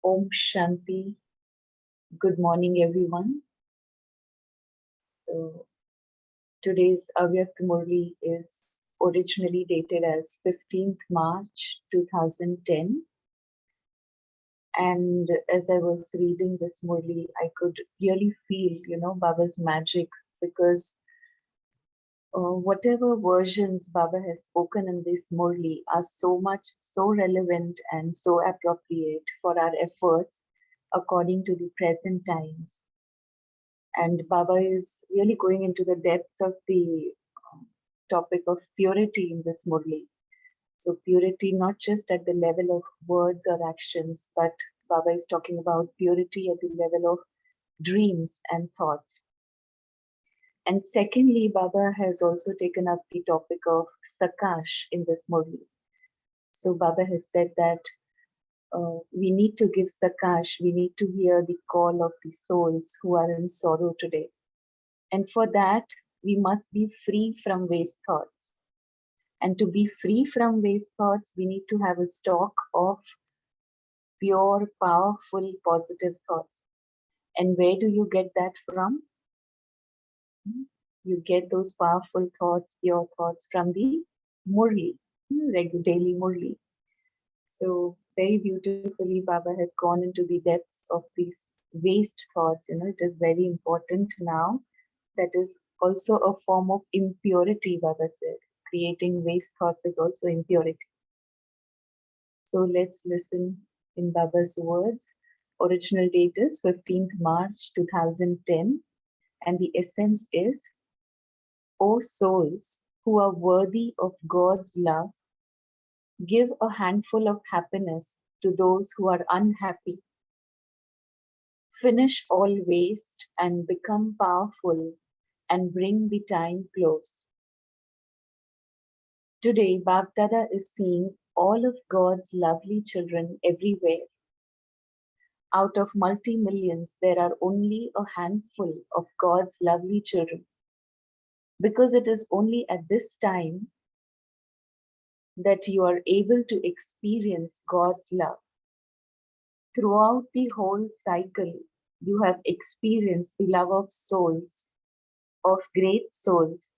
Om Shanti. Good morning, everyone. So today's Avyakt Murli is originally dated as 15th March 2010. And as I was reading this Murli, I could really feel, Baba's magic because whatever versions Baba has spoken in this Murli are so relevant and so appropriate for our efforts according to the present times. And Baba is really going into the depths of the topic of purity in this Murli. So purity not just at the level of words or actions, but Baba is talking about purity at the level of dreams and thoughts. And secondly, Baba has also taken up the topic of Sakash in this Murli. So Baba has said that we need to give Sakash, we need to hear the call of the souls who are in sorrow today. And for that, we must be free from waste thoughts. And to be free from waste thoughts, we need to have a stock of pure, powerful, positive thoughts. And where do you get that from? You get those powerful thoughts, pure thoughts from the Murli, daily Murli. So very beautifully, Baba has gone into the depths of these waste thoughts. It is very important now. That is also a form of impurity, Baba said. Creating waste thoughts is also impurity. So let's listen in Baba's words. Original date is 15th March 2010, and the essence is, O souls who are worthy of God's love, give a handful of happiness to those who are unhappy. Finish all waste and become powerful and bring the time close. Today, Bapdada is seeing all of God's lovely children everywhere. Out of multi-millions, there are only a handful of God's lovely children. Because it is only at this time that you are able to experience God's love. Throughout the whole cycle, you have experienced the love of souls, of great souls,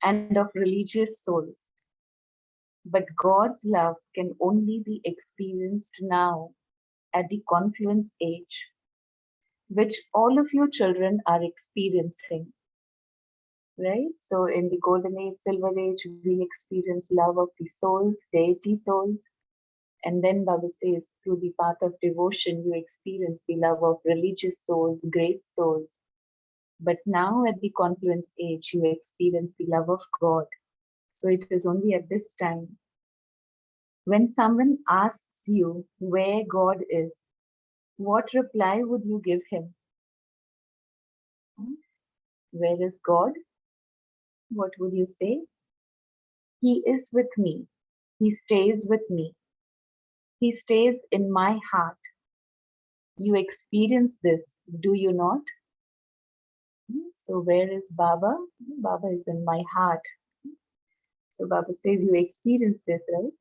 and of religious souls. But God's love can only be experienced now at the confluence age, which all of you children are experiencing. Right? So in the golden age, silver age, we experience love of the souls, deity souls. And then Baba says, through the path of devotion, you experience the love of religious souls, great souls. But now at the confluence age, you experience the love of God. So it is only at this time. When someone asks you where God is, what reply would you give him? Where is God? What would you say? He is with me. He stays with me. He stays in my heart. You experience this, do you not? So where is Baba? Baba is in my heart. So Baba says you experience this, right?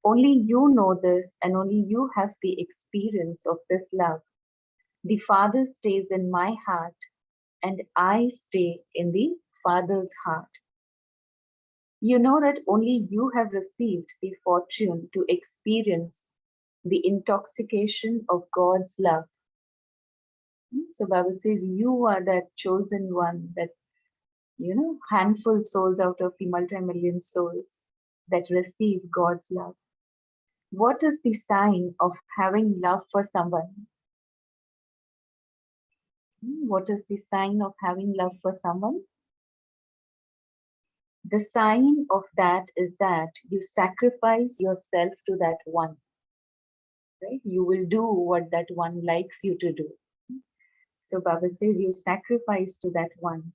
Only you know this and only you have the experience of this love. The Father stays in my heart and I stay in the Father's heart. You know that only you have received the fortune to experience the intoxication of God's love. So Baba says you are that chosen one, that handful souls out of the multi-million souls that receive God's love. What is the sign of having love for someone? What is the sign of having love for someone? The sign of that is that you sacrifice yourself to that one. Right? You will do what that one likes you to do. So Baba says you sacrifice to that one.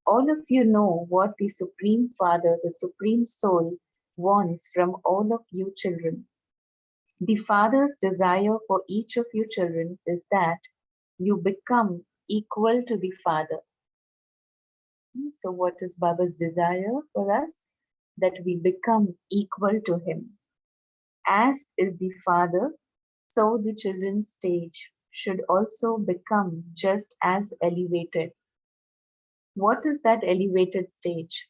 All of you know what the Supreme Father, the Supreme Soul, wants from all of you children. The Father's desire for each of you children is that you become equal to the Father. So what is Baba's desire for us? That we become equal to Him. As is the Father, So the children's stage should also become just as elevated. What is that elevated stage?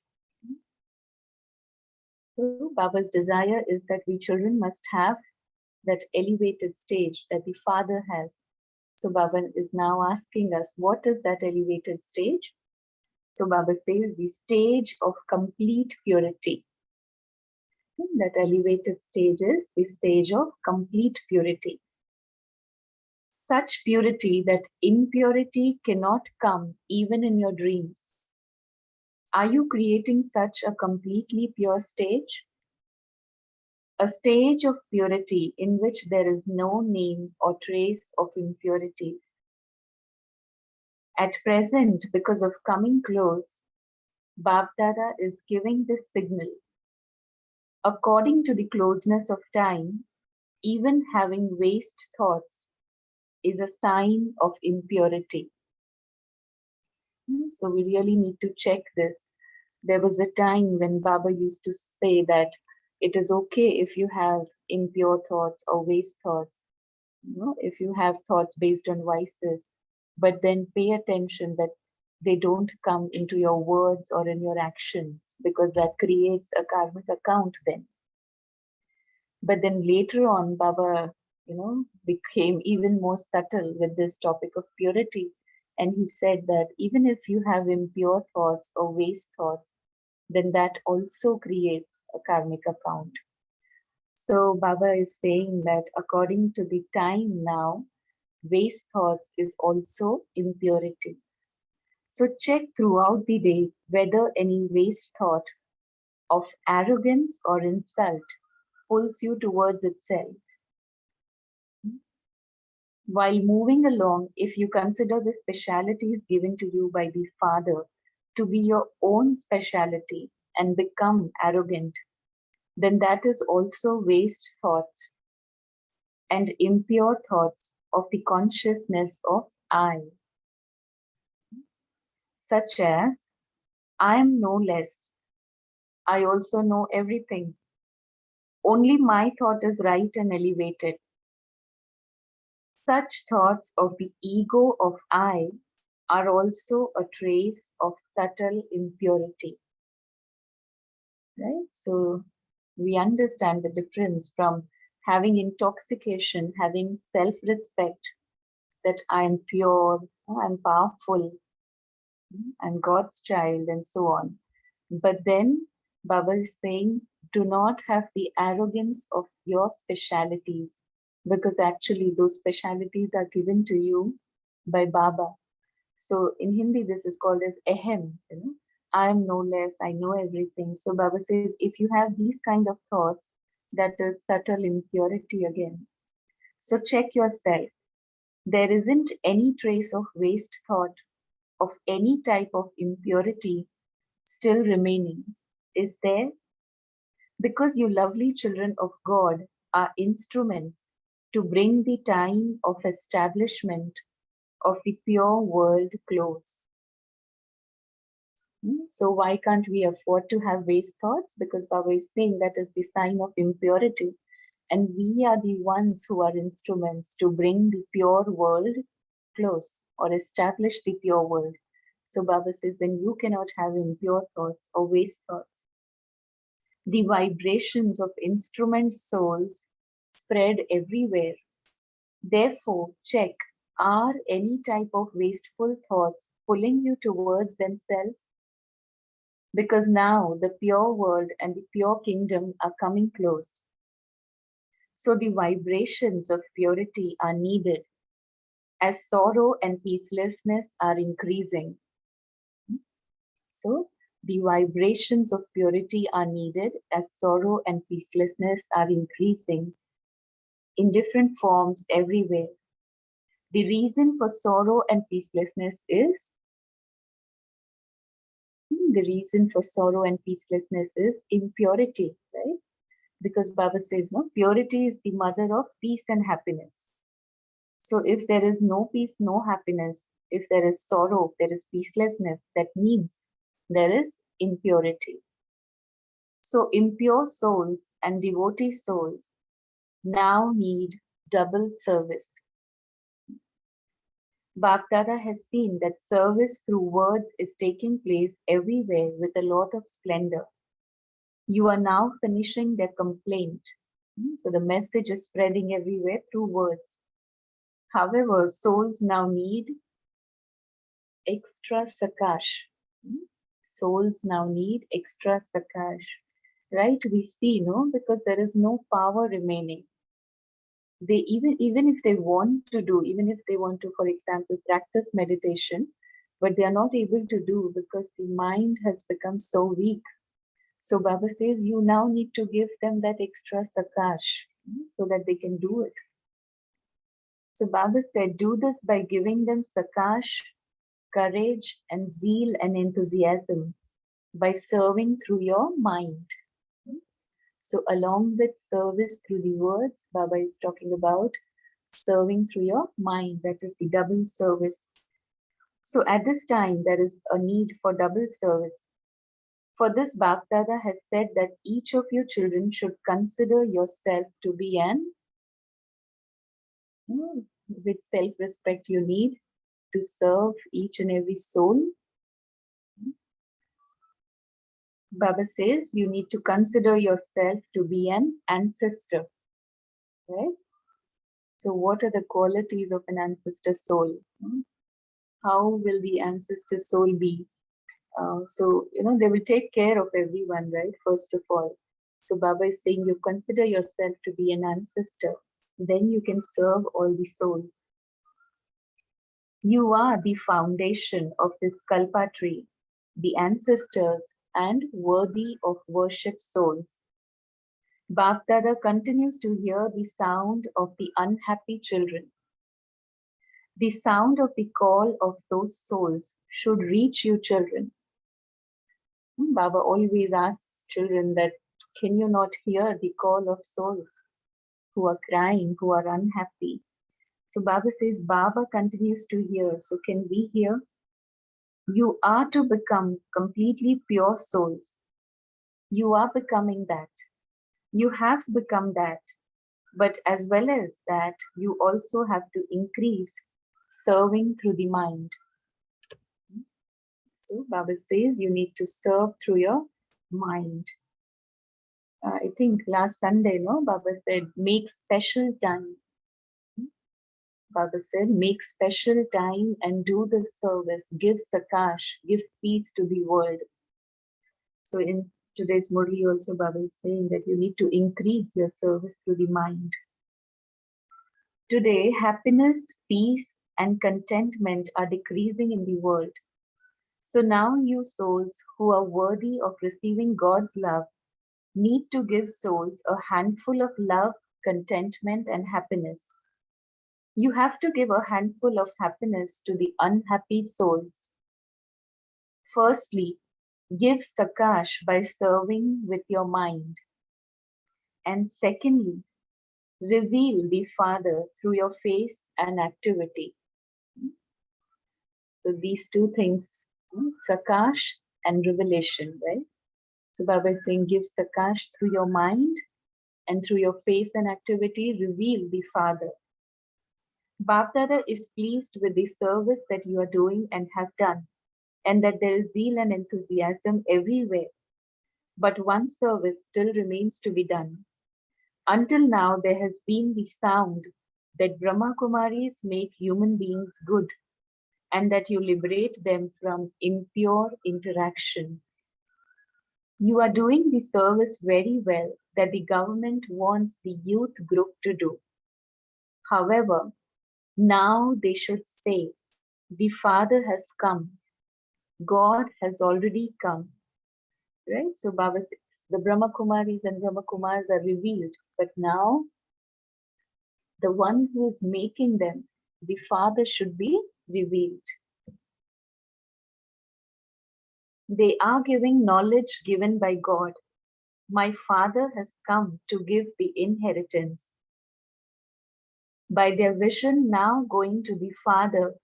So Baba's desire is that we children must have that elevated stage that the Father has. So Baba is now asking us, what is that elevated stage? So Baba says the stage of complete purity. That elevated stage is the stage of complete purity. Such purity that impurity cannot come even in your dreams. Are you creating such a completely pure stage? A stage of purity in which there is no name or trace of impurities. At present, because of coming close, Bapdada is giving this signal. According to the closeness of time, even having waste thoughts is a sign of impurity. So we really need to check this. There was a time when Baba used to say that it is okay if you have impure thoughts or waste thoughts, if you have thoughts based on vices, but then pay attention that they don't come into your words or in your actions, because that creates a karmic account then. But then later on, Baba, became even more subtle with this topic of purity. And he said that even if you have impure thoughts or waste thoughts, then that also creates a karmic account. So Baba is saying that according to the time now, waste thoughts is also impurity. So check throughout the day whether any waste thought of arrogance or insult pulls you towards itself. While moving along, if you consider the specialities given to you by the Father to be your own speciality and become arrogant, then that is also waste thoughts and impure thoughts of the consciousness of I, such as I am no less, I also know everything, only my thought is right and elevated. Such thoughts of the ego of I are also a trace of subtle impurity. Right? So we understand the difference from having intoxication, having self-respect, that I am pure, I'm powerful, I'm God's child, and so on. But then Baba is saying, do not have the arrogance of your specialities, because actually those specialities are given to you by Baba. So in Hindi, this is called as ahem. I am no less, I know everything. So Baba says, if you have these kind of thoughts, that is subtle impurity again. So check yourself. There isn't any trace of waste thought, of any type of impurity still remaining, is there? Because you lovely children of God are instruments to bring the time of establishment of the pure world close. So why can't we afford to have waste thoughts? Because Baba is saying that is the sign of impurity. And we are the ones who are instruments to bring the pure world close or establish the pure world. So Baba says, then you cannot have impure thoughts or waste thoughts. The vibrations of instrument souls spread everywhere. Therefore, check, are any type of wasteful thoughts pulling you towards themselves? Because now the pure world and the pure kingdom are coming close. So the vibrations of purity are needed as sorrow and peacelessness are increasing. So the vibrations of purity are needed as sorrow and peacelessness are increasing in different forms everywhere. The reason for sorrow and peacelessness is impurity, right? Because Baba says, no, purity is the mother of peace and happiness. So if there is no peace, no happiness, if there is sorrow, there is peacelessness, that means there is impurity. So impure souls and devotee souls now need double service. Bapdada has seen that service through words is taking place everywhere with a lot of splendor. You are now finishing their complaint. So the message is spreading everywhere through words. However, souls now need extra sakash. Souls now need extra sakash. Right? We see, no, because there is no power remaining. They even if they want to do, even if they want to, for example, practice meditation, but they are not able to do because the mind has become so weak. So Baba says you now need to give them that extra sakash so that they can do it. So Baba said, do this by giving them sakash, courage and zeal and enthusiasm by serving through your mind. So along with service through the words, Baba is talking about serving through your mind. That is the double service. So at this time, there is a need for double service. For this, Bapdada has said that each of you children should consider yourself to be an, with self-respect you need to serve each and every soul. Baba says you need to consider yourself to be an ancestor, right? So what are the qualities of an ancestor soul? How will the ancestor soul be? So, they will take care of everyone, right? First of all. So Baba is saying you consider yourself to be an ancestor. Then you can serve all the souls. You are the foundation of this Kalpa tree, the ancestors and worthy of worship souls. Bapdada continues to hear the sound of the unhappy children. The sound of the call of those souls should reach you children. Baba always asks children that, can you not hear the call of souls who are crying, who are unhappy? So Baba says, Baba continues to hear. So can we hear? You are to become completely pure souls. You are becoming that. You have become that. But as well as that, you also have to increase serving through the mind. So Baba says you need to serve through your mind. I think last Sunday, no, Baba said, make special time. Baba said, make special time and do the service. Give sakash, give peace to the world. So in today's Murli also, Baba is saying that you need to increase your service through the mind. Today, happiness, peace, and contentment are decreasing in the world. So now you souls who are worthy of receiving God's love need to give souls a handful of love, contentment, and happiness. You have to give a handful of happiness to the unhappy souls. Firstly, give sakash by serving with your mind. And secondly, reveal the Father through your face and activity. So these two things, sakash and revelation, right? So Baba is saying give sakash through your mind and through your face and activity, reveal the Father. Bapdada is pleased with the service that you are doing and have done, and that there is zeal and enthusiasm everywhere. But one service still remains to be done. Until now, there has been the sound that Brahma Kumaris make human beings good, and that you liberate them from impure interaction. You are doing the service very well that the government wants the youth group to do. However, now they should say, the Father has come. God has already come. Right? So Baba says, the Brahma Kumaris and Brahma Kumars are revealed. But now, the one who is making them, the Father should be revealed. They are giving knowledge given by God. My Father has come to give the inheritance. By their vision now going to the Father,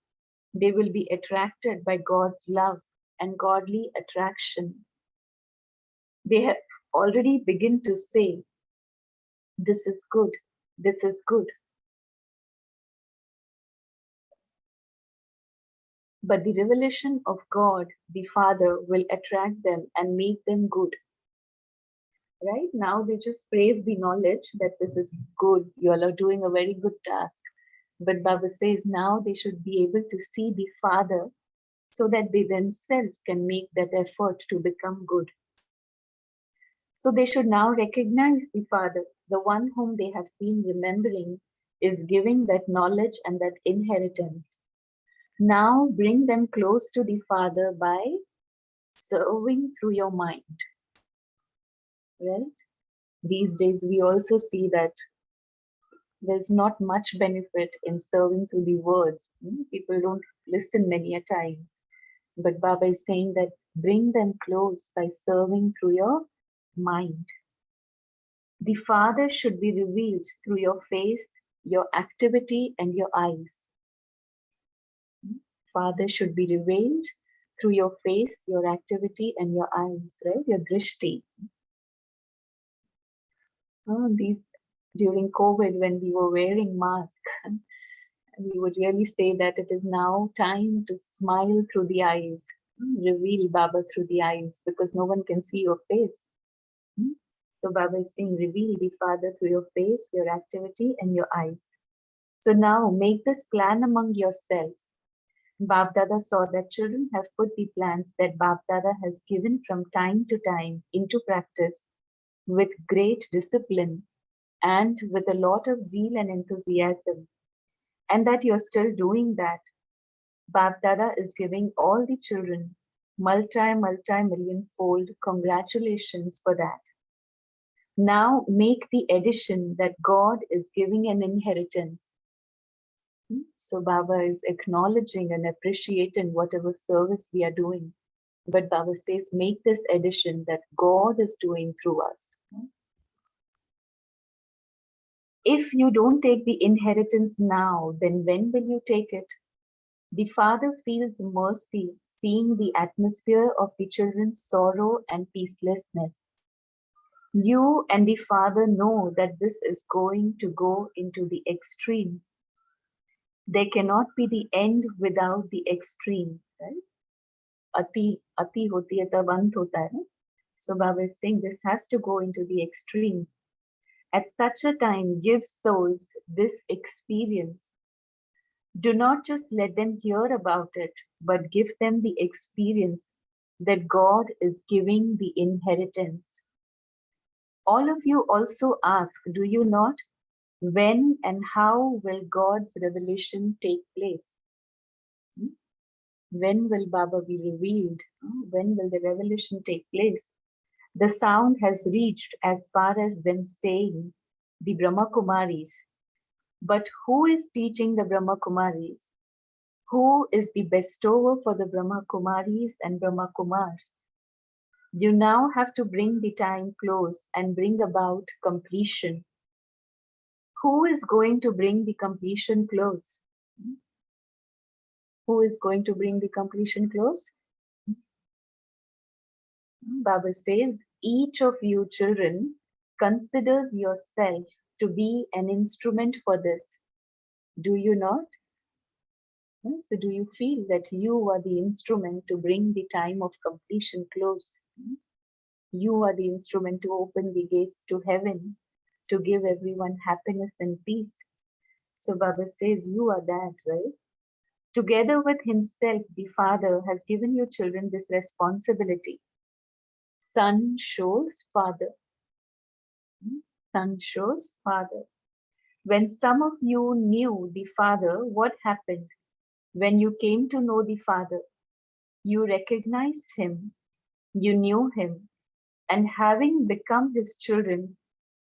they will be attracted by God's love and godly attraction. They have already begun to say, this is good, this is good. But the revelation of God, the Father, will attract them and make them good. Right now, they just praise the knowledge that this is good, you all are doing a very good task. But Baba says now they should be able to see the Father so that they themselves can make that effort to become good. So they should now recognize the Father, the one whom they have been remembering is giving that knowledge and that inheritance. Now bring them close to the Father by serving through your mind. Right? These days we also see that there's not much benefit in serving through the words. People don't listen many a times. But Baba is saying that bring them close by serving through your mind. The Father should be revealed through your face, your activity, and your eyes. Father should be revealed through your face, your activity, and your eyes, right? Your drishti. These during COVID, when we were wearing masks, we would really say that it is now time to smile through the eyes, reveal Baba through the eyes, because no one can see your face. So Baba is saying, reveal the Father through your face, your activity, and your eyes. So now make this plan among yourselves. Bab Dada saw that children have put the plans that Bab Dada has given from time to time into practice with great discipline and with a lot of zeal and enthusiasm, and that you're still doing that. Bab Dada is giving all the children multi-million fold congratulations for that. Now make the addition that God is giving an inheritance. So Baba is acknowledging and appreciating whatever service we are doing. But Baba says, make this addition that God is doing through us. If you don't take the inheritance now, then when will you take it? The Father feels mercy seeing the atmosphere of the children's sorrow and peacelessness. You and the Father know that this is going to go into the extreme. There cannot be the end without the extreme, right? Ati hoti hai tab ant hota hai. So Baba is saying this has to go into the extreme. At such a time, give souls this experience. Do not just let them hear about it, but give them the experience that God is giving the inheritance. All of you also ask, do you not? When and how will God's revelation take place? When will Baba be revealed? When will the revelation take place? The sound has reached as far as them saying, the Brahma Kumaris. But who is teaching the Brahma Kumaris? Who is the bestower for the Brahma Kumaris and Brahma Kumars? You now have to bring the time close and bring about completion. Who is going to bring the completion close? Who is going to bring the completion close? Baba says, each of you children considers yourself to be an instrument for this. Do you not? So do you feel that you are the instrument to bring the time of completion close? You are the instrument to open the gates to heaven, to give everyone happiness and peace. So Baba says, you are that, right? Together with himself, the Father has given you children this responsibility. Son shows Father. Son shows Father. When some of you knew the Father, what happened? When you came to know the Father, you recognized him, you knew him, and having become his children,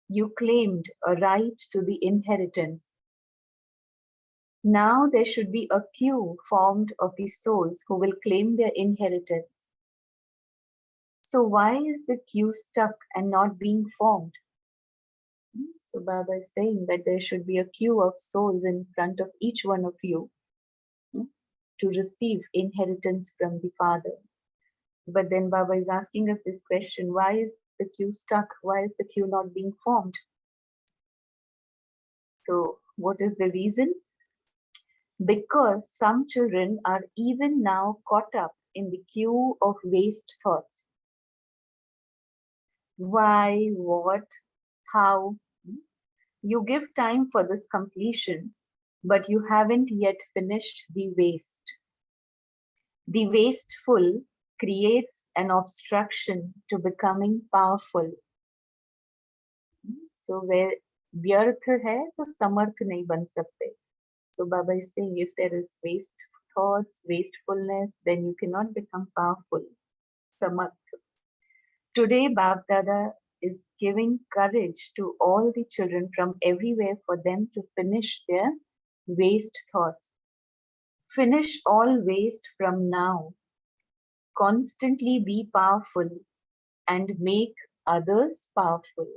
you claimed a right to the inheritance. Now there should be a queue formed of the souls who will claim their inheritance. So why is the queue stuck and not being formed? So Baba is saying that there should be a queue of souls in front of each one of you to receive inheritance from the Father. But then Baba is asking us this question, why is the queue stuck? Why is the queue not being formed? So what is the reason? Because some children are even now caught up in the queue of waste thoughts. Why, what, how? You give time for this completion, but you haven't yet finished the waste. The wasteful creates an obstruction to becoming powerful. So where व्यर्थ है तो समर्थ नहीं बन सकते. So Baba is saying if there is waste thoughts, wastefulness, then you cannot become powerful. Samarth. Today Bab Dada is giving courage to all the children from everywhere for them to finish their waste thoughts. Finish all waste from now. Constantly be powerful and make others powerful.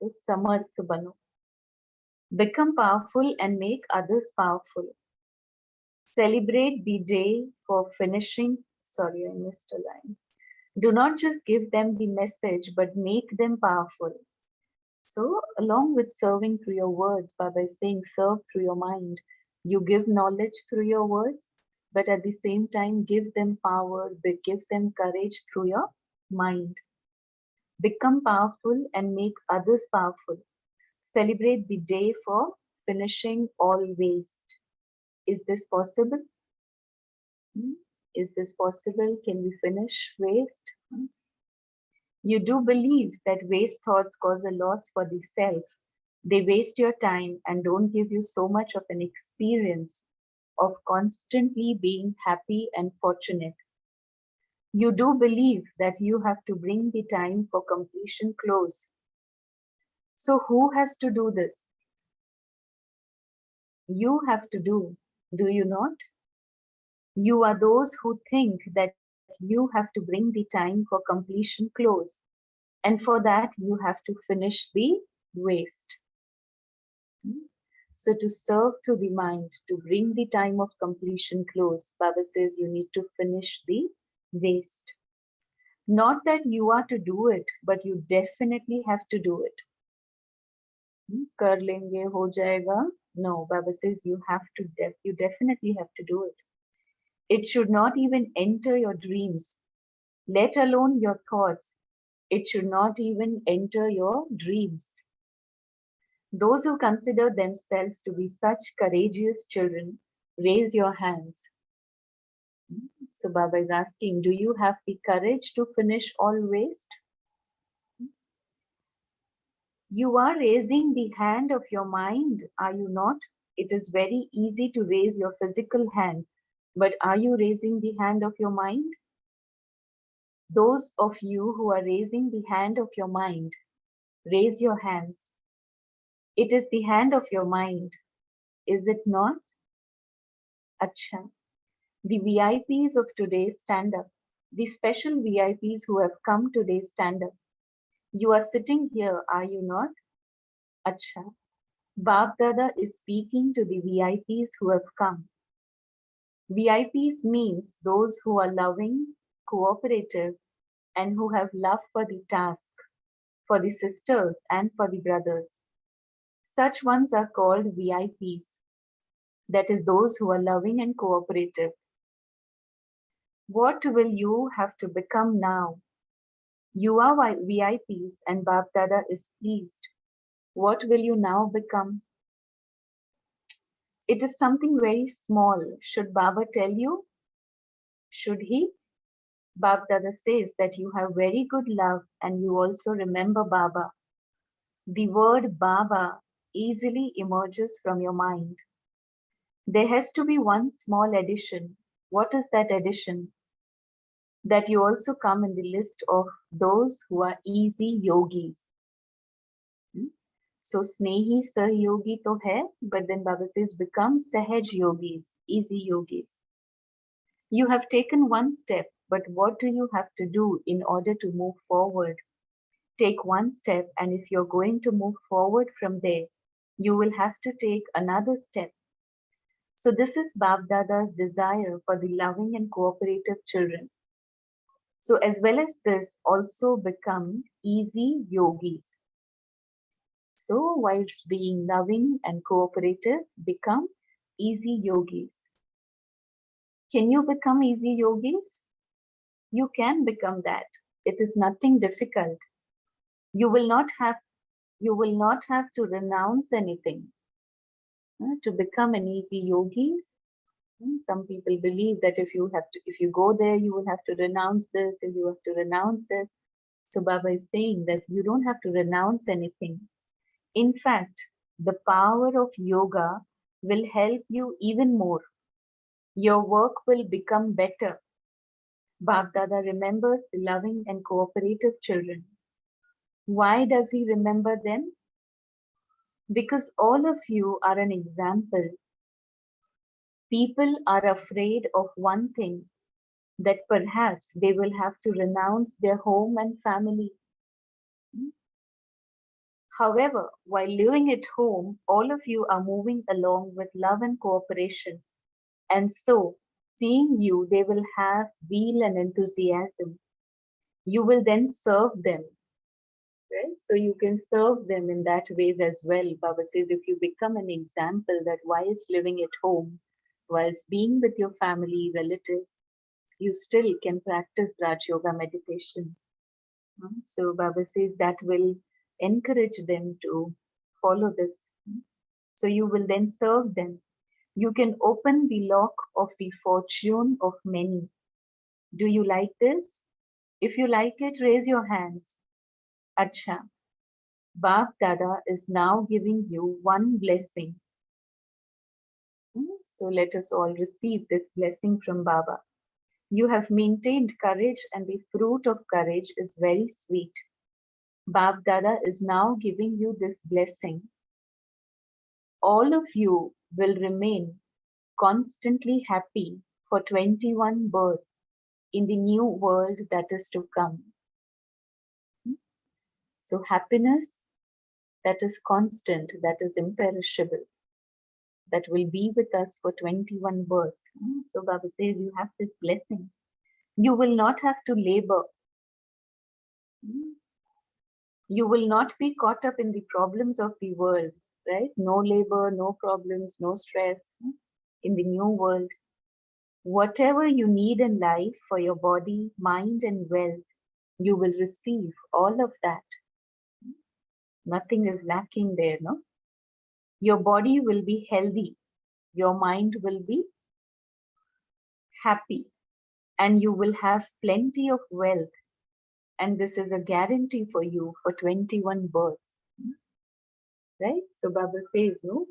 So Samarth bano. Become powerful and make others powerful. Celebrate the day for finishing. Sorry, I missed a line. Do not just give them the message, but make them powerful. So, along with serving through your words, Baba is saying serve through your mind. You give knowledge through your words, but at the same time, give them power, give them courage through your mind. Become powerful and make others powerful. Celebrate the day for finishing all waste. Is this possible? Is this possible? Can we finish waste? You do believe that waste thoughts cause a loss for the self. They waste your time and don't give you so much of an experience of constantly being happy and fortunate. You do believe that you have to bring the time for completion close. So who has to do this? You have to do you not? You are those who think that you have to bring the time for completion close. And for that, you have to finish the waste. So to serve through the mind, to bring the time of completion close, Baba says you need to finish the waste. Not that you are to do it, but you definitely have to do it. Kar lenge, ho jayega. No, Baba says you have to, you definitely have to do it. It should not even enter your dreams, let alone your thoughts. It should not even enter your dreams. Those who consider themselves to be such courageous children, raise your hands. So Baba is asking, do you have the courage to finish all waste? You are raising the hand of your mind, are you not? It is very easy to raise your physical hand, but are you raising the hand of your mind? Those of you who are raising the hand of your mind, raise your hands. It is the hand of your mind, is it not? Acha. The VIPs of today stand up. The special VIPs who have come today stand up. You are sitting here, are you not? Acha. Bab Dada is speaking to the VIPs who have come. VIPs means those who are loving, cooperative, and who have love for the task, for the sisters and for the brothers. Such ones are called VIPs. That is those who are loving and cooperative. What will you have to become now? You are VIPs and Bab Dada is pleased. What will you now become? It is something very small. Should Baba tell you? Should he? Bab Dada says that you have very good love and you also remember Baba. The word Baba easily emerges from your mind. There has to be one small addition. What is that addition? That you also come in the list of those who are easy yogis. So Snehi Sahayogi to hai, but then Baba says become Sahaj yogis, easy yogis. You have taken one step, but what do you have to do in order to move forward? Take one step, and if you're going to move forward from there, you will have to take another step. So this is Bab Dada's desire for the loving and cooperative children. So as well as this, also become easy yogis. So, whilst being loving and cooperative, become easy yogis. Can you become easy yogis? You can become that. It is nothing difficult. You will not have you will not have to renounce anything to become an easy yogi. Some people believe that if you go there, you will have to renounce this, and you have to renounce this. So Baba is saying that you don't have to renounce anything. In fact, the power of yoga will help you even more. Your work will become better. Bab Dada remembers the loving and cooperative children. Why does he remember them? Because all of you are an example. People are afraid of one thing, that perhaps they will have to renounce their home and family. However, while living at home, all of you are moving along with love and cooperation. And so, seeing you, they will have zeal and enthusiasm. You will then serve them. Right? So you can serve them in that ways as well. Baba says if you become an example that whilst living at home, whilst being with your family, relatives, you still can practice Rajyoga meditation. So Baba says that will encourage them to follow this. So you will then serve them. You can open the lock of the fortune of many. Do you like this? If you like it, raise your hands. Acha. Bab Dada is now giving you one blessing. So let us all receive this blessing from Baba. You have maintained courage, and the fruit of courage is very sweet. Bab Dada is now giving you this blessing. All of you will remain constantly happy for 21 births in the new world that is to come. So happiness that is constant, that is imperishable, that will be with us for 21 births. So Baba says you have this blessing. You will not have to labor. You will not be caught up in the problems of the world, right? No labor, no problems, no stress in the new world. Whatever you need in life for your body, mind, and wealth, you will receive all of that. Nothing is lacking there, no? Your body will be healthy, your mind will be happy, and you will have plenty of wealth. And this is a guarantee for you for 21 births. Right? So Baba says, no,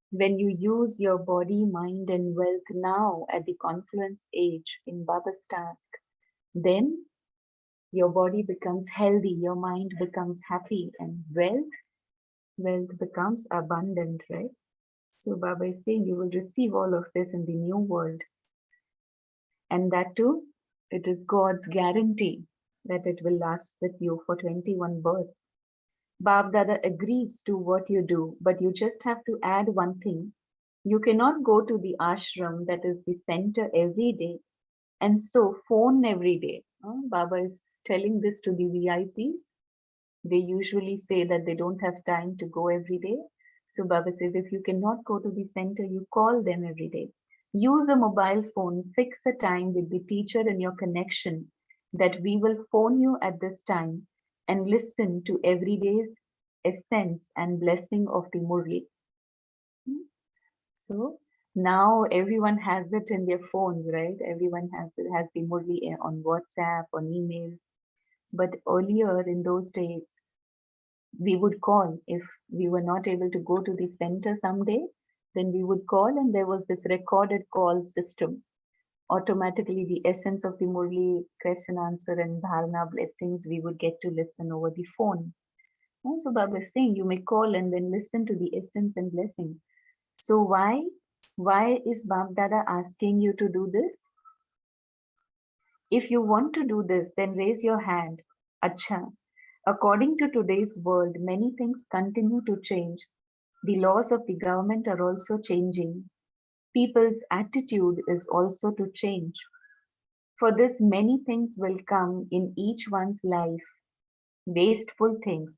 when you use your body, mind, and wealth now at the confluence age in Baba's task, then your body becomes healthy, your mind becomes happy, and wealth becomes abundant, right? So Baba is saying you will receive all of this in the new world. And that too, it is God's guarantee that it will last with you for 21 births. Bab Dada agrees to what you do, but you just have to add one thing. You cannot go to the ashram, that is the center, every day, and so phone every day. Baba is telling this to the VIPs. They usually say that they don't have time to go every day. So Baba says if you cannot go to the center, you call them every day. Use a mobile phone, fix a time with the teacher in your connection that we will phone you at this time and listen to every day's essence and blessing of the Murli. So now everyone has it in their phones, right? Everyone has the Murli on WhatsApp, on emails. But earlier in those days, we would call if we were not able to go to the center someday, then we would call, and there was this recorded call system. Automatically, the essence of the Murli question, answer, and Dharana blessings we would get to listen over the phone. So Baba is saying you may call and then listen to the essence and blessing. So why is Bab Dada asking you to do this? If you want to do this, then raise your hand. Acha. According to today's world, many things continue to change. The laws of the government are also changing. People's attitude is also to change. For this, many things will come in each one's life. Wasteful things,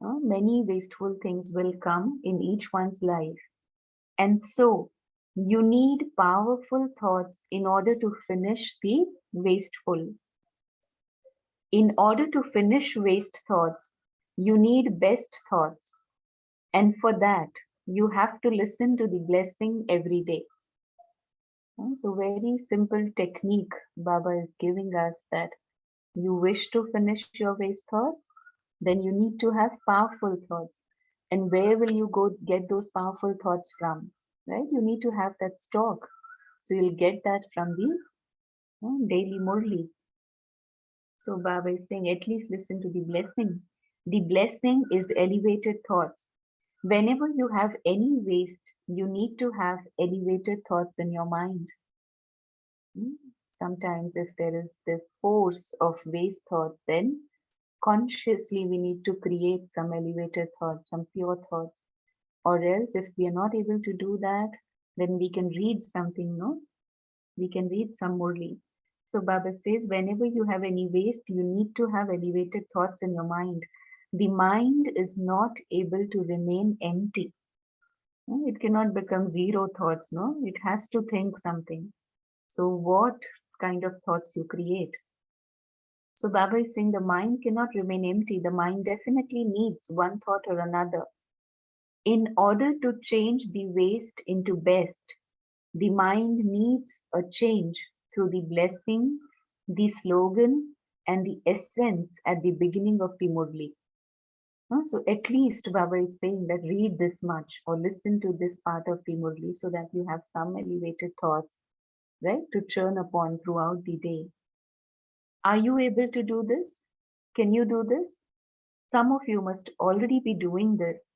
Many wasteful things will come in each one's life. And so you need powerful thoughts in order to finish the wasteful. In order to finish waste thoughts, you need best thoughts. And for that, you have to listen to the blessing every day. So, very simple technique Baba is giving us that you wish to finish your waste thoughts, then you need to have powerful thoughts. And where will you go get those powerful thoughts from? Right? You need to have that stock. So you'll get that from the daily Murli. So Baba is saying, at least listen to the blessing. The blessing is elevated thoughts. Whenever you have any waste, you need to have elevated thoughts in your mind. Hmm? Sometimes, if there is the force of waste thought, then consciously we need to create some elevated thoughts, some pure thoughts. Or else, if we are not able to do that, then we can read something, no? We can read some Murli. So Baba says, whenever you have any waste, you need to have elevated thoughts in your mind. The mind is not able to remain empty. No, it cannot become zero thoughts, no? It has to think something. So what kind of thoughts you create? So Baba is saying the mind cannot remain empty. The mind definitely needs one thought or another. In order to change the waste into best, the mind needs a change through the blessing, the slogan, and the essence at the beginning of the Murli. So at least Baba is saying that read this much or listen to this part of the Murli so that you have some elevated thoughts, right, to churn upon throughout the day. Are you able to do this? Can you do this? Some of you must already be doing this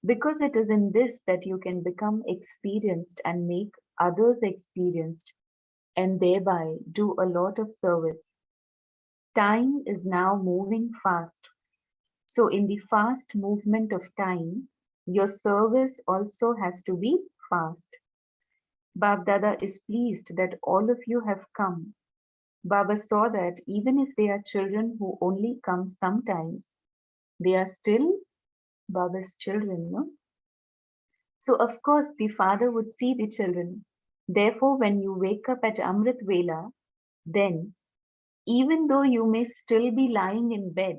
because it is in this that you can become experienced and make others experienced and thereby do a lot of service. Time is now moving fast. So, in the fast movement of time, your service also has to be fast. Bab Dada is pleased that all of you have come. Baba saw that even if they are children who only come sometimes, they are still Baba's children, no? So, of course, the father would see the children. Therefore, when you wake up at Amrit Vela, then, even though you may still be lying in bed,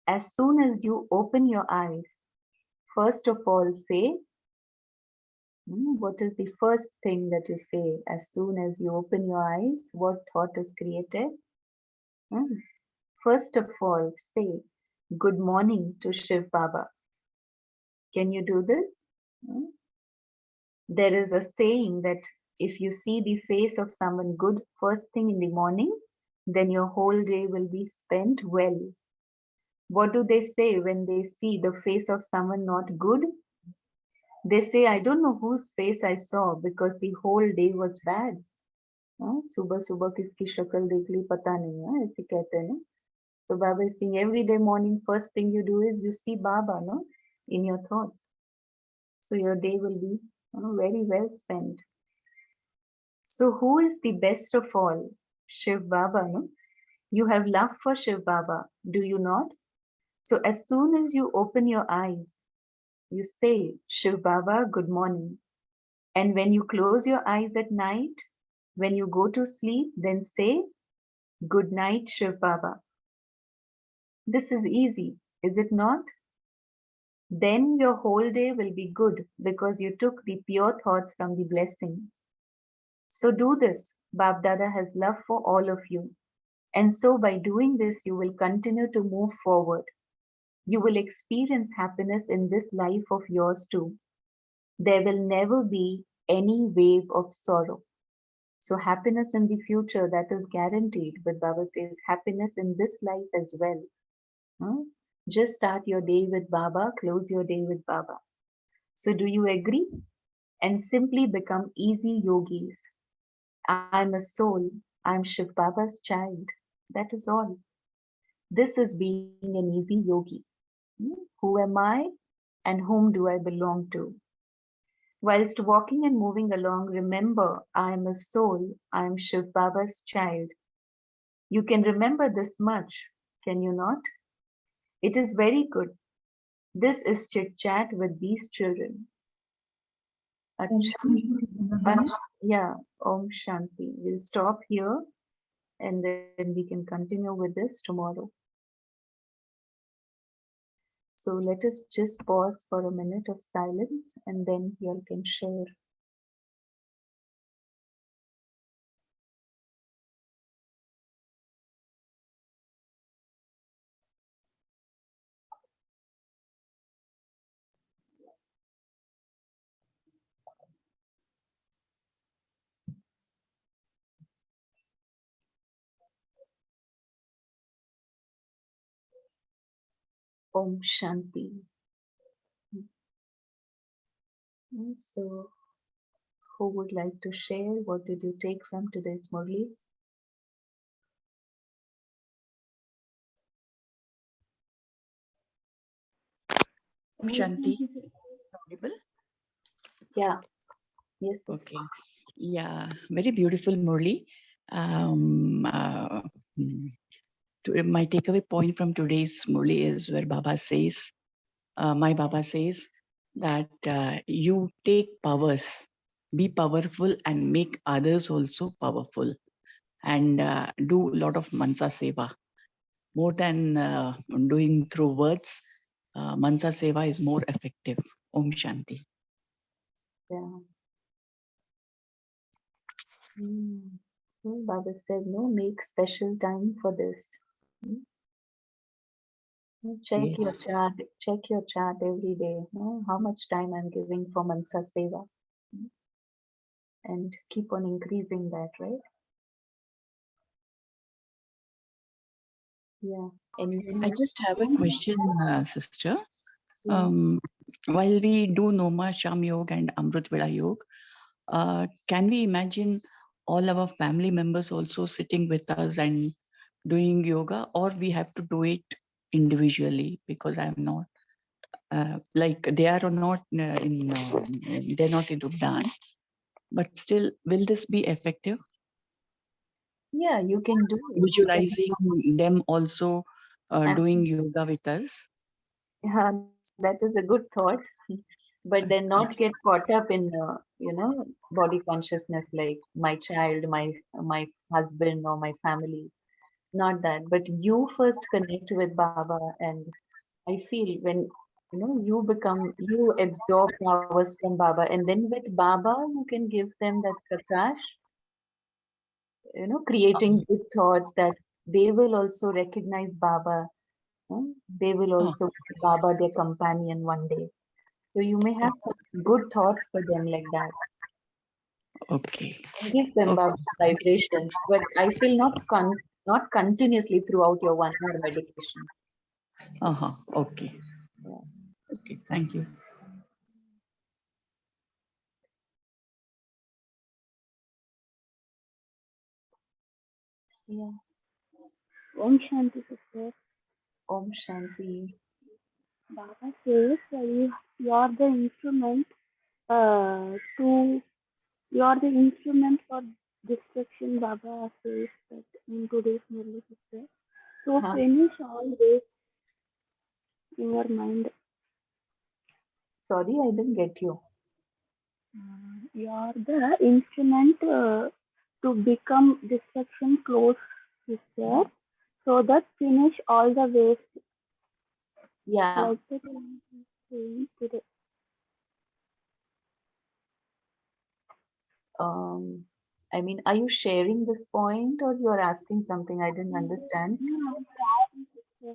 as soon as you open your eyes, first of all say, what is the first thing that you say as soon as you open your eyes? What thought is created? Hmm, First of all, say, Good morning to Shiv Baba. Can you do this? Hmm, There is a saying that if you see the face of someone good first thing in the morning, then your whole day will be spent well. What do they say when they see the face of someone not good? They say, I don't know whose face I saw because the whole day was bad. सुबह सुबह किसकी शक्ल देख ली पता नहीं है ऐसे कहते हैं ना. So Baba is saying every day morning first thing you do is you see Baba, no, in your thoughts. So your day will be very well spent. So who is the best of all? Shiv Baba, no? You have love for Shiv Baba, do you not? So as soon as you open your eyes, you say, Shiv Baba, good morning. And when you close your eyes at night, when you go to sleep, then say, Good night, Shiv Baba. This is easy, is it not? Then your whole day will be good because you took the pure thoughts from the blessing. So do this. Bab Dada has love for all of you. And so by doing this, you will continue to move forward. You will experience happiness in this life of yours too. There will never be any wave of sorrow. So happiness in the future, that is guaranteed. But Baba says happiness in this life as well. Huh? Just start your day with Baba, close your day with Baba. So do you agree? And simply become easy yogis. I'm a soul. I'm Shiv Baba's child. That is all. This is being an easy yogi. Who am I and whom do I belong to? Whilst walking and moving along, remember I am a soul. I am Shiv Baba's child. You can remember this much, can you not? It is very good. This is chit chat with these children. Acha. Yeah, Om Shanti. We'll stop here and then we can continue with this tomorrow. So let us just pause for a minute of silence and then you all can share. Om Shanti. So, who would like to share? What did you take from today's Murli? Shanti, audible? Yeah, yes, yes. Okay. Yeah, very beautiful, Murli. Um, uh, hmm, my takeaway point from today's Murli is where Baba says, my Baba says that you take powers, be powerful and make others also powerful, and do a lot of mansa seva. More than doing through words, mansa seva is more effective. Om Shanti. Yeah. So Baba said, no, make special time for this. Mm. Check Yes. your chart every day. No? How much time I'm giving for Mansa Seva. Mm. And keep on increasing that, right? Yeah. I Anyone just have a question, sister. else? While we do Noma, Sham Yoga and Amrit Veda Yoga, can we imagine all our family members also sitting with us and doing yoga, or we have to do it individually? Because I'm not like they are not they're not into dance, but still, will this be effective? Yeah, you can do it. You can. Visualizing them also doing yoga with us. That is a good thought, but then not get caught up in body consciousness like my child, my husband or my family. Not that, but you first connect with Baba, and I feel when you absorb powers from Baba, and then with Baba you can give them that prakash, creating good thoughts that they will also recognize Baba. They will Oh, also make Baba their companion one day. So you may oh, have some good thoughts for them like that. okay. And give them Okay. Baba's vibrations, but I feel not continuously throughout your 1 hour meditation. Uh-huh. Okay. Yeah. Okay. Thank you. Yeah. Om Shanti sister. Om Shanti. Baba says you are the instrument to you are the instrument for destruction. Baba says that in today's Murli sister. So Huh? finish all this in your mind. Sorry, I didn't get you. You are the instrument to become destruction close sister. So that finish all the waste Yeah. like that. I am saying today. Um, I mean, are you sharing this point or you're asking something I didn't understand? Sister.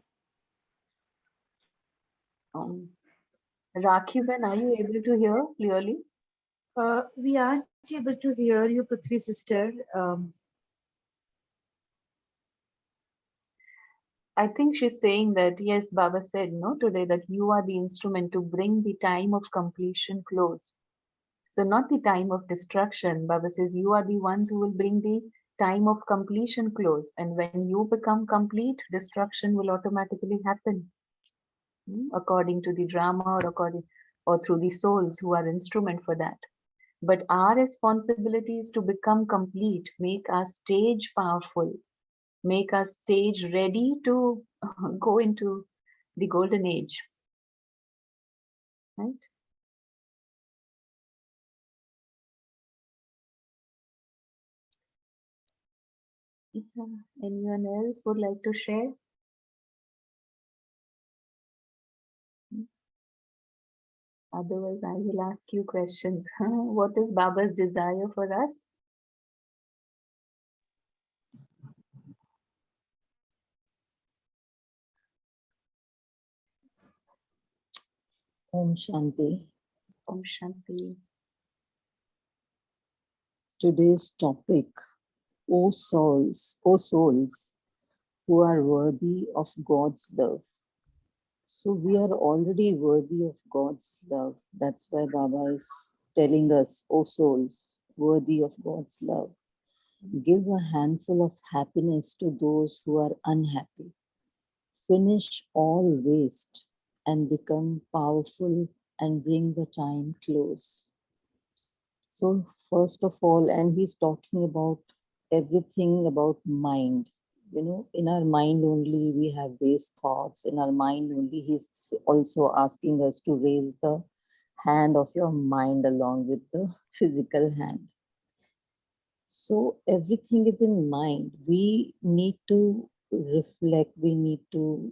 Um, Rakhiban, are you able to hear clearly? We aren't able to hear you, Prithvi sister. I think she's saying that, yes, Baba said, no, today that you are the instrument to bring the time of completion close. So, not the time of destruction. Baba says, you are the ones who will bring the time of completion close. And when you become complete, destruction will automatically happen, according to the drama or through the souls who are instrument for that. But our responsibility is to become complete, make our stage powerful, make our stage ready to go into the golden age. right? Yeah. Anyone else would like to share? Otherwise, I will ask you questions. What is Baba's desire for us? Om Shanti. Om Shanti. Today's topic, O souls who are worthy of God's love. So we are already worthy of God's love. That's why Baba is telling us, O souls, worthy of God's love. Give a handful of happiness to those who are unhappy. Finish all waste and become powerful and bring the time close. So first of all, and he's talking about everything about mind. You know, in our mind only we have waste thoughts. In our mind only, he's also asking us to raise the hand of your mind along with the physical hand. So everything is in mind. We need to reflect. We need to,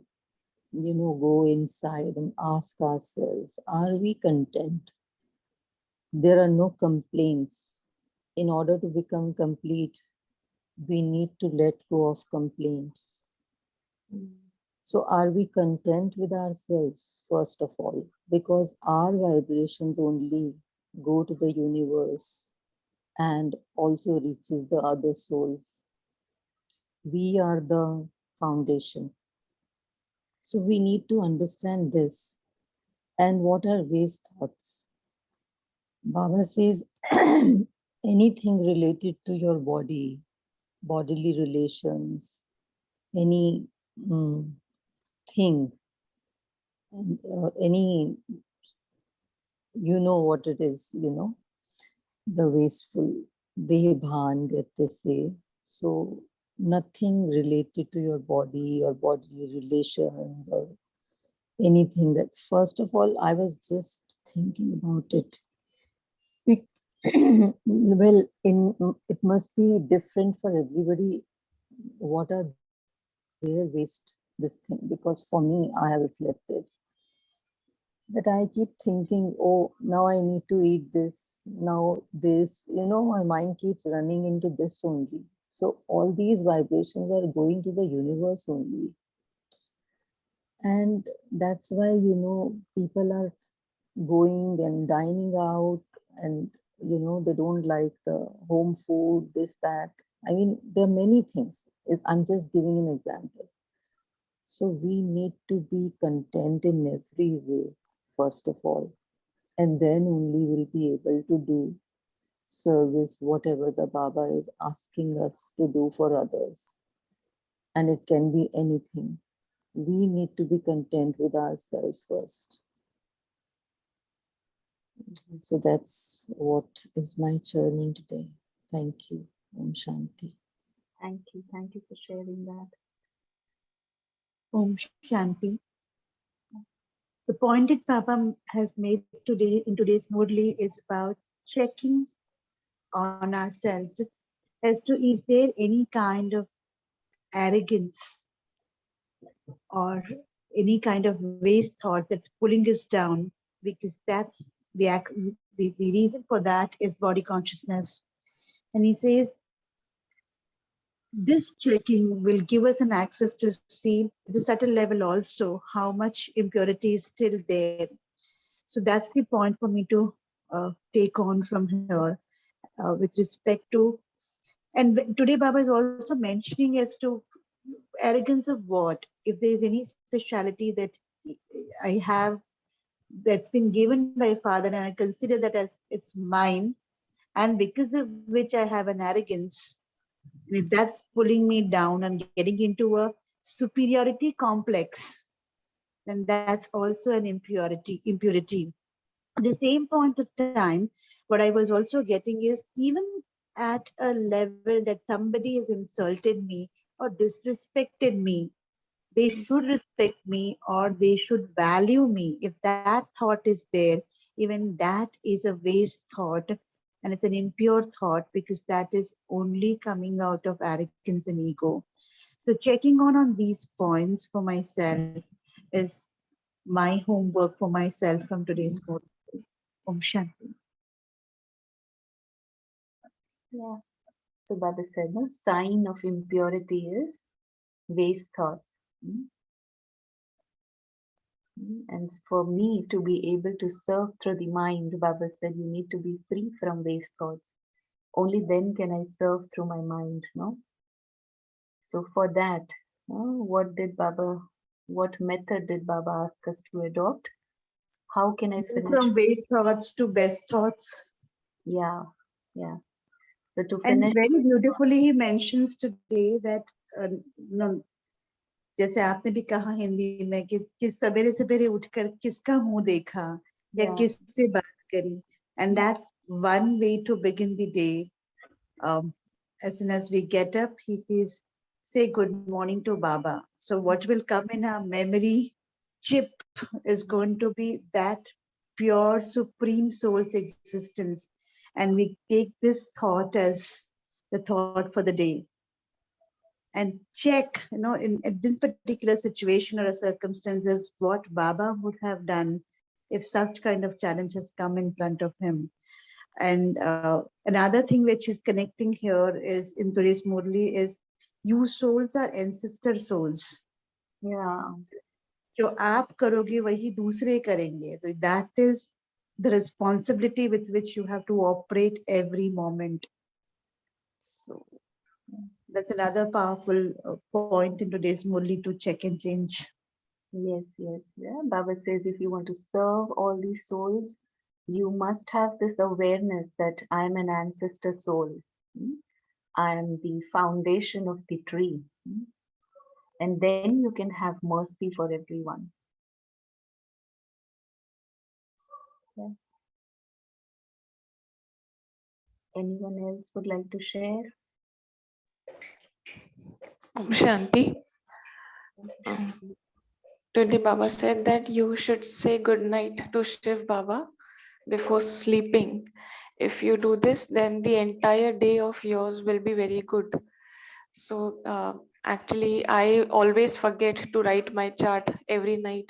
go inside and ask ourselves, are we content? There are no complaints. In order to become complete, we need to let go of complaints. So are we content with ourselves, first of all? Because our vibrations only go to the universe and also reaches the other souls. We are the foundation. So we need to understand this. And what are waste thoughts? Baba says, anything related to your body, bodily relations, any thing, and any, you know what it is, the wasteful, behbhan that they say. So nothing related to your body or bodily relations or anything that, first of all, I was just thinking about it. Well, it must be different for everybody. What are their waste, this thing? Because for me, I have reflected that I keep thinking, oh, now I need to eat this, now this, my mind keeps running into this only. So all these vibrations are going to the universe only. And that's why, people are going and dining out and, they don't like the home food, this, that. I mean, there are many things. I'm just giving an example. So we need to be content in every way, first of all. And then only we'll be able to do service, whatever the Baba is asking us to do for others. And it can be anything. We need to be content with ourselves first. So that's what is my churning today. Thank you. Om Shanti. Thank you. Thank you for sharing that. Om Shanti. The point that Papa has made today in today's Murli is about checking on ourselves as to is there any kind of arrogance or any kind of waste thoughts that's pulling us down, because that's the reason for that is body consciousness. And he says this checking will give us an access to see at the subtle level also how much impurity is still there. So that's the point for me to take on from here with respect to, and today Baba is also mentioning as to arrogance of what? If there is any speciality that I have that's been given by Father and I consider that as it's mine, and because of which I have an arrogance, and if that's pulling me down and getting into a superiority complex, then that's also an impurity. At the same point of time, what I was also getting is even at a level that somebody has insulted me or disrespected me, they should respect me or they should value me. If that thought is there, even that is a waste thought, and it's an impure thought, because that is only coming out of arrogance and ego. So checking on these points for myself is my homework for myself from today's code. Om Shanti. Yeah. So Baba said, no sign of impurity is waste thoughts. And for me to be able to serve through the mind, Baba said, you need to be free from waste thoughts. Only then can I serve through my mind, no? So for that, what method did Baba ask us to adopt? How can I finish? From waste thoughts to best thoughts. Yeah. So to And finish. very beautifully he mentions today that no, जैसे आपने भी कहा हिंदी में कि सवेरे सवेरे उठकर किसका मुंह देखा या किससे बात करी, and that's one way to begin the day. As soon as we get up, he says, say good morning to Baba. So what will come in our memory chip is going to be that pure supreme soul's existence, and we take this thought as the thought for the day and check, in this particular situation or circumstances, what Baba would have done if such kind of challenge has come in front of him. And another thing which is connecting here is in today's Murli is you souls are ancestor souls. Yeah. जो आप करोगे वही दूसरे करेंगे. So that is the responsibility with which you have to operate every moment. So that's another powerful point in today's Murli to check and change. Yes. Yeah. Baba says if you want to serve all these souls, you must have this awareness that I am an ancestor soul. I am the foundation of the tree. And then you can have mercy for everyone. Yeah. Anyone else would like to share? Om Shanti. Today Baba said that you should say good night to Shiv Baba before sleeping. If you do this, then the entire day of yours will be very good. So actually, I always forget to write my chart every night.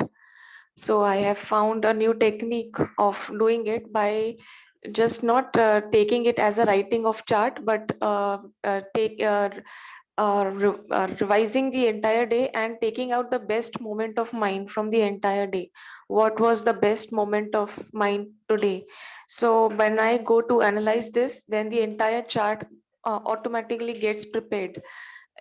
So I have found a new technique of doing it by just not taking it as a writing of chart, but revising the entire day and taking out the best moment of mine from the entire day. What was the best moment of mine today? So when I go to analyze this, then the entire chart automatically gets prepared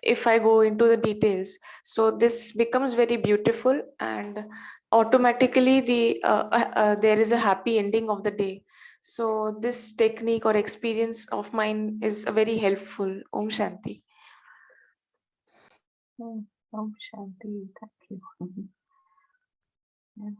if I go into the details. So this becomes very beautiful, and automatically there is a happy ending of the day. So this technique or experience of mine is very helpful. Om Shanti. Om Shanti. Thank you. Yeah.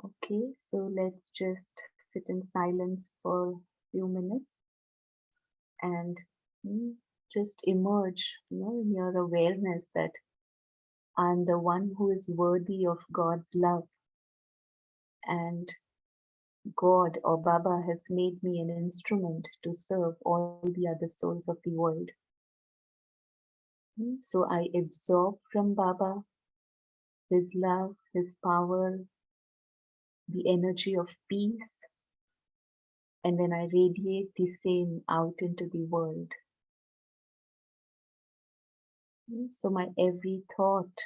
Okay, so let's just sit in silence for a few minutes and just emerge, in your awareness that I'm the one who is worthy of God's love, and God or Baba has made me an instrument to serve all the other souls of the world. So I absorb from Baba his love, his power, the energy of peace, and then I radiate the same out into the world. So my every thought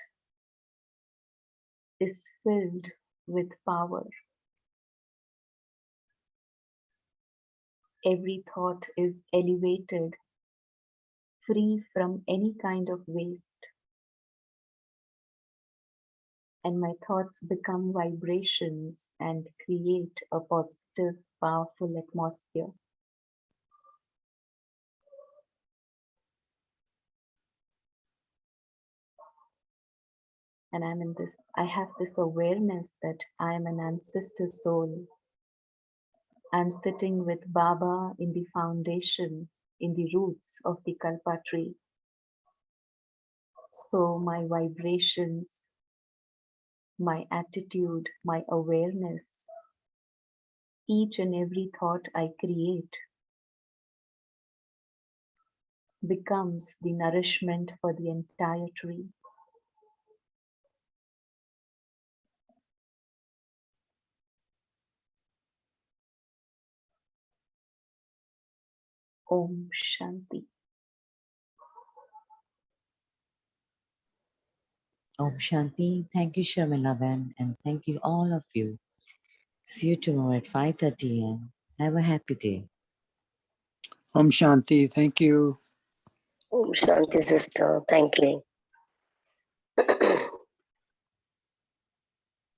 is filled with power. Every thought is elevated, free from any kind of waste. And my thoughts become vibrations and create a positive, powerful atmosphere. And I have this awareness that I am an ancestor soul. I'm sitting with Baba in the foundation, in the roots of the Kalpa tree. So my vibrations, my attitude, my awareness, each and every thought I create becomes the nourishment for the entire tree. Om Shanti. Om Shanti. Thank you, Sharmilaban, and thank you all of you. See you tomorrow at 5:30 a.m. Have a happy day. Om Shanti. Thank you. Om Shanti, sister. Thank you.